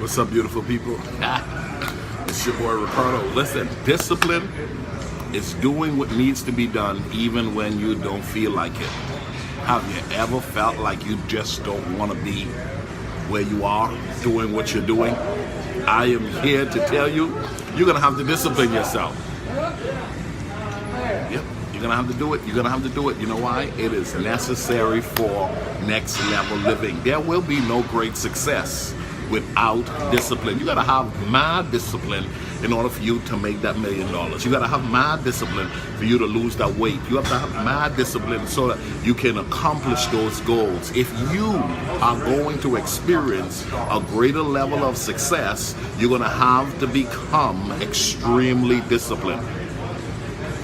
What's up, beautiful people? It's your boy Ricardo. Listen, discipline is doing what needs to be done even when you don't feel like it. Have you ever felt like you just don't want to be where you are, doing what you're doing? I am here to tell you, you're going to have to discipline yourself. Yep, you're going to have to do it. You're going to have to do it. You know why? It is necessary for next level living. There will be no great success without discipline. You got to have mad discipline in order for you to make that $1 million. You got to have mad discipline for you to lose that weight. You have to have mad discipline so that you can accomplish those goals. If you are going to experience a greater level of success, you're going to have to become extremely disciplined.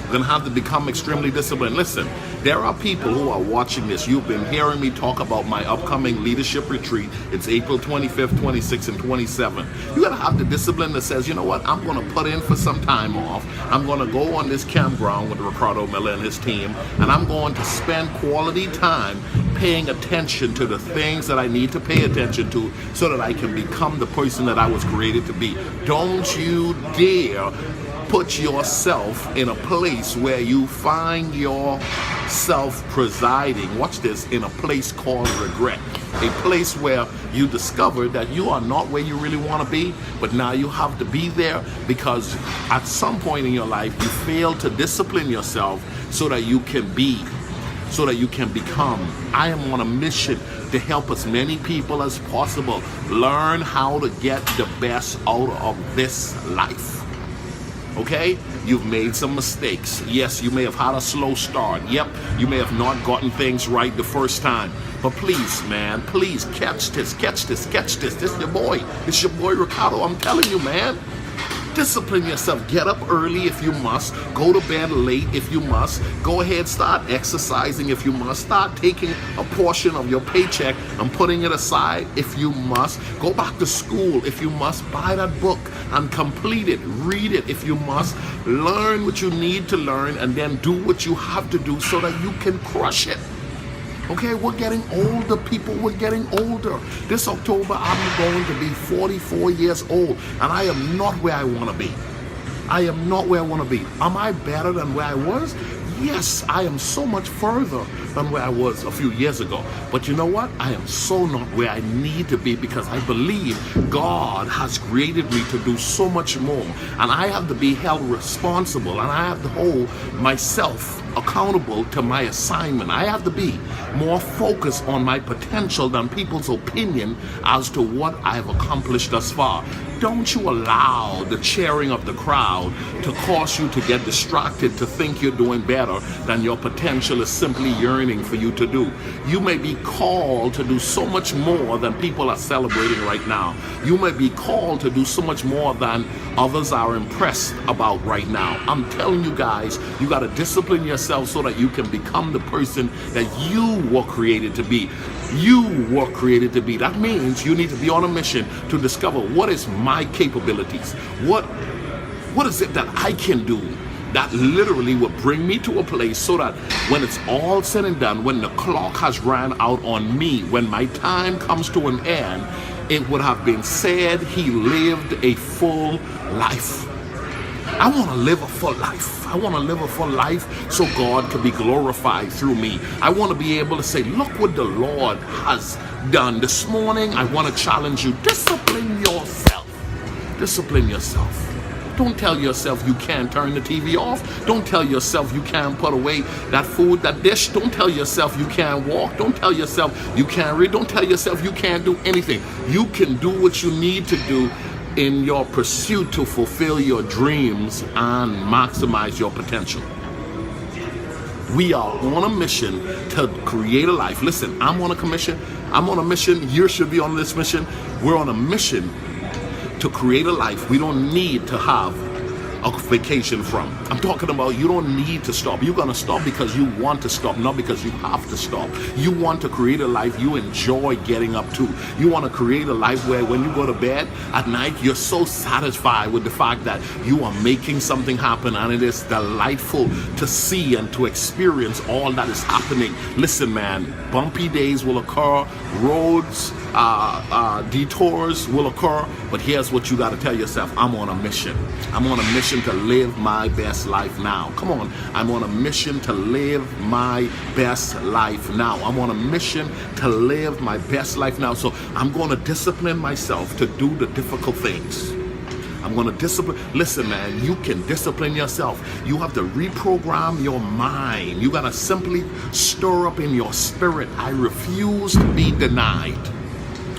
You're going to have to become extremely disciplined. Listen, there are people who are watching this. You've been hearing me talk about my upcoming leadership retreat. It's April 25th, 26th, and 27th. You got to have the discipline that says, you know what, I'm going to put in for some time off. I'm going to go on this campground with Ricardo Miller and his team, and I'm going to spend quality time paying attention to the things that I need to pay attention to so that I can become the person that I was created to be. Don't you dare put yourself in a place where you find yourself presiding, watch this, in a place called regret. A place where you discover that you are not where you really want to be, but now you have to be there because at some point in your life you failed to discipline yourself so that you can be, so that you can become. I am on a mission to help as many people as possible learn how to get the best out of this life. Okay, you've made some mistakes. Yes, you may have had a slow start. Yep, you may have not gotten things right the first time. But please, man, please catch this. This is your boy. It's your boy Ricardo. I'm telling you, man. Discipline yourself. Get up early if you must. Go to bed late if you must. Go ahead, start exercising if you must. Start taking a portion of your paycheck and putting it aside if you must. Go back to school if you must. Buy that book and complete it. Read it if you must. Learn what you need to learn and then do what you have to do so that you can crush it. Okay, we're getting older, people. We're getting older. This October, I'm going to be 44 years old, and I am not where I want to be. I am not where I want to be. Am I better than where I was? Yes, I am so much further than where I was a few years ago. But you know what? I am so not where I need to be because I believe God has created me to do so much more. And I have to be held responsible, and I have to hold myself accountable to my assignment. I have to be more focused on my potential than people's opinion as to what I have accomplished thus far. Don't you allow the cheering of the crowd to cause you to get distracted to think you're doing better than your potential is simply yearning for you to do. You may be called to do so much more than people are celebrating right now. You may be called to do so much more than others are impressed about right now. I'm telling you guys, you got to discipline yourself so that you can become the person that you were created to be. You were created to be. That means you need to be on a mission to discover what is my capabilities. What is it that I can do that literally will bring me to a place so that when it's all said and done, when the clock has ran out on me, when my time comes to an end, it would have been said he lived a full life. I want to live a full life. I want to live a full life so God can be glorified through me. I want to be able to say, look what the Lord has done. This morning, I want to challenge you. Discipline yourself. Discipline yourself. Don't tell yourself you can't turn the TV off. Don't tell yourself you can't put away that food, that dish. Don't tell yourself you can't walk. Don't tell yourself you can't read. Don't tell yourself you can't do anything. You can do what you need to do in your pursuit to fulfill your dreams and maximize your potential. We are on a mission to create a life. Listen, I'm on a mission. You should be on this mission. We're on a mission to create a life we don't need to have a vacation from. I'm talking about you don't need to stop. You're going to stop because you want to stop, not because you have to stop. You want to create a life you enjoy getting up to. You want to create a life where when you go to bed at night, you're so satisfied with the fact that you are making something happen, and it is delightful to see and to experience all that is happening. Listen, man, bumpy days will occur. Roads detours will occur, but here's what you got to tell yourself. I'm on a mission. I'm on a mission to live my best life now. Come on. I'm on a mission to live my best life now. I'm on a mission to live my best life now. So I'm going to discipline myself to do the difficult things. I'm going to discipline. Listen, man, you can discipline yourself. You have to reprogram your mind. You got to simply stir up in your spirit. I refuse to be denied.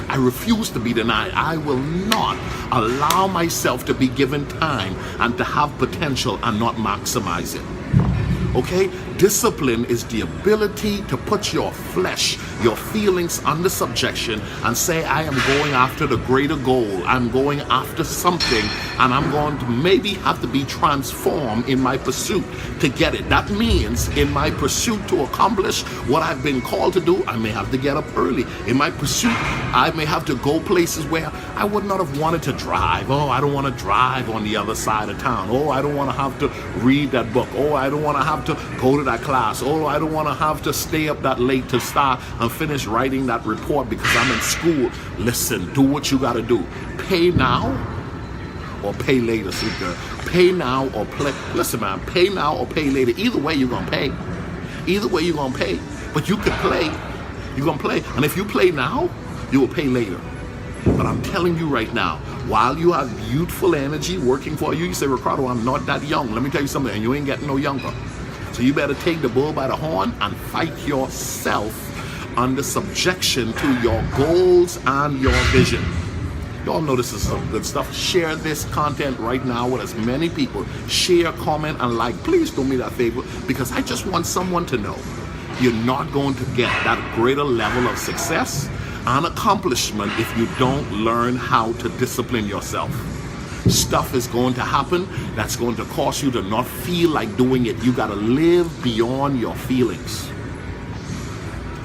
I refuse to be denied. I will not allow myself to be given time and to have potential and not maximize it. Okay? Discipline is the ability to put your flesh, your feelings under subjection and say, I am going after the greater goal. I'm going after something, and I'm going to maybe have to be transformed in my pursuit to get it. That means in my pursuit to accomplish what I've been called to do, I may have to get up early. In my pursuit, I may have to go places where I would not have wanted to drive. Oh, I don't want to drive on the other side of town. Oh, I don't want to have to read that book. Oh, I don't want to have to go to that class. Oh, I don't want to have to stay up that late to start and finish writing that report because I'm in school. Listen, do what you got to do. Pay now or pay later, sweet girl. Pay now or play. Listen, man, pay now or pay later. Either way, you're going to pay. Either way, you're going to pay. But you can play. You're going to play. And if you play now, you will pay later. But I'm telling you right now, while you have youthful energy working for you, you say, Ricardo, I'm not that young. Let me tell you something, and you ain't getting no younger. So you better take the bull by the horn and fight yourself under subjection to your goals and your vision. Y'all know this is some good stuff. Share this content right now with as many people. Share, comment, and like. Please do me that favor, because I just want someone to know you're not going to get that greater level of success and accomplishment if you don't learn how to discipline yourself. Stuff is going to happen that's going to cause you to not feel like doing it. You got to live beyond your feelings.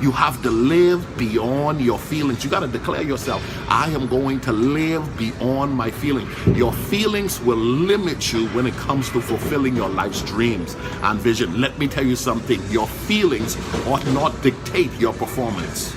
You have to live beyond your feelings. You got to declare yourself, I am going to live beyond my feelings. Your feelings will limit you when it comes to fulfilling your life's dreams and vision. Let me tell you something. Your feelings ought not dictate your performance.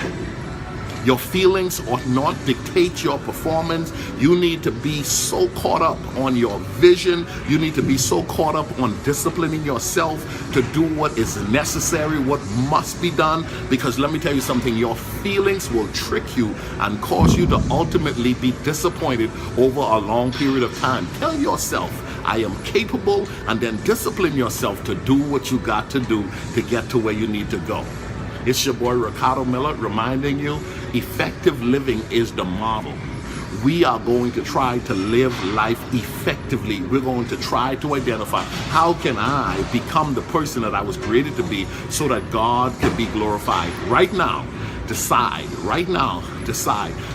Your feelings ought not dictate your performance. You need to be so caught up on your vision. You need to be so caught up on disciplining yourself to do what is necessary, what must be done. Because let me tell you something, your feelings will trick you and cause you to ultimately be disappointed over a long period of time. Tell yourself, I am capable, and then discipline yourself to do what you got to do to get to where you need to go. It's your boy Ricardo Miller reminding you, effective living is the model. We are going to try to live life effectively. We're going to try to identify, how can I become the person that I was created to be so that God can be glorified? Right now, decide.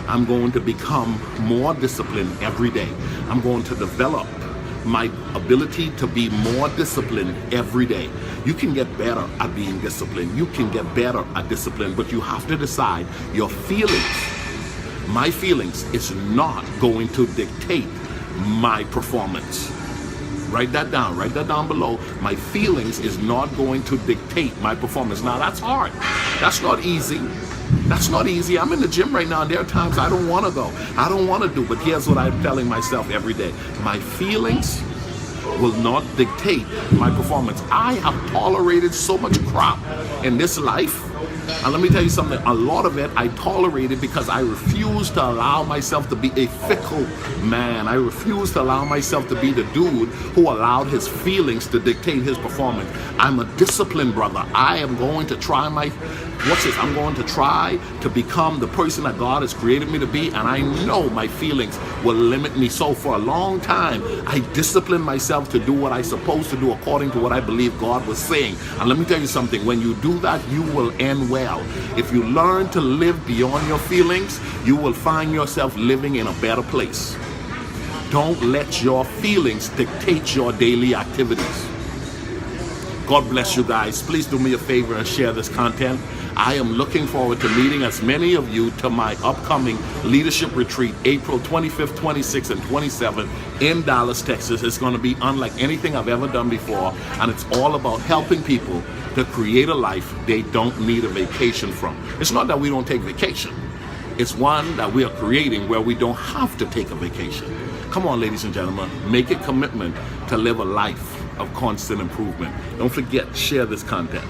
I'm going to become more disciplined every day. I'm going to develop my ability to be more disciplined every day. You can get better at being disciplined. You can get better at discipline, but you have to decide your feelings. My feelings is not going to dictate my performance. Write that down below. My feelings is not going to dictate my performance. Now that's hard. That's not easy. I'm in the gym right now, and there are times I don't want to go. I don't want to do, but here's what I'm telling myself every day. My feelings will not dictate my performance. I have tolerated so much crap in this life. And let me tell you something, a lot of it I tolerated because I refuse to allow myself to be a fickle man. I refuse to allow myself to be the dude who allowed his feelings to dictate his performance. I'm a disciplined brother. I am going to try I'm going to try to become the person that God has created me to be, and I know my feelings will limit me. So for a long time, I disciplined myself to do what I'm supposed to do according to what I believe God was saying. And let me tell you something, when you do that, you will end well. If you learn to live beyond your feelings, you will find yourself living in a better place. Don't let your feelings dictate your daily activities. God bless you guys. Please do me a favor and share this content. I am looking forward to meeting as many of you to my upcoming leadership retreat, April 25th, 26th, and 27th in Dallas, Texas. It's going to be unlike anything I've ever done before, and it's all about helping people to create a life they don't need a vacation from. It's not that we don't take vacation. It's one that we are creating where we don't have to take a vacation. Come on, ladies and gentlemen, make a commitment to live a life of constant improvement. Don't forget, share this content.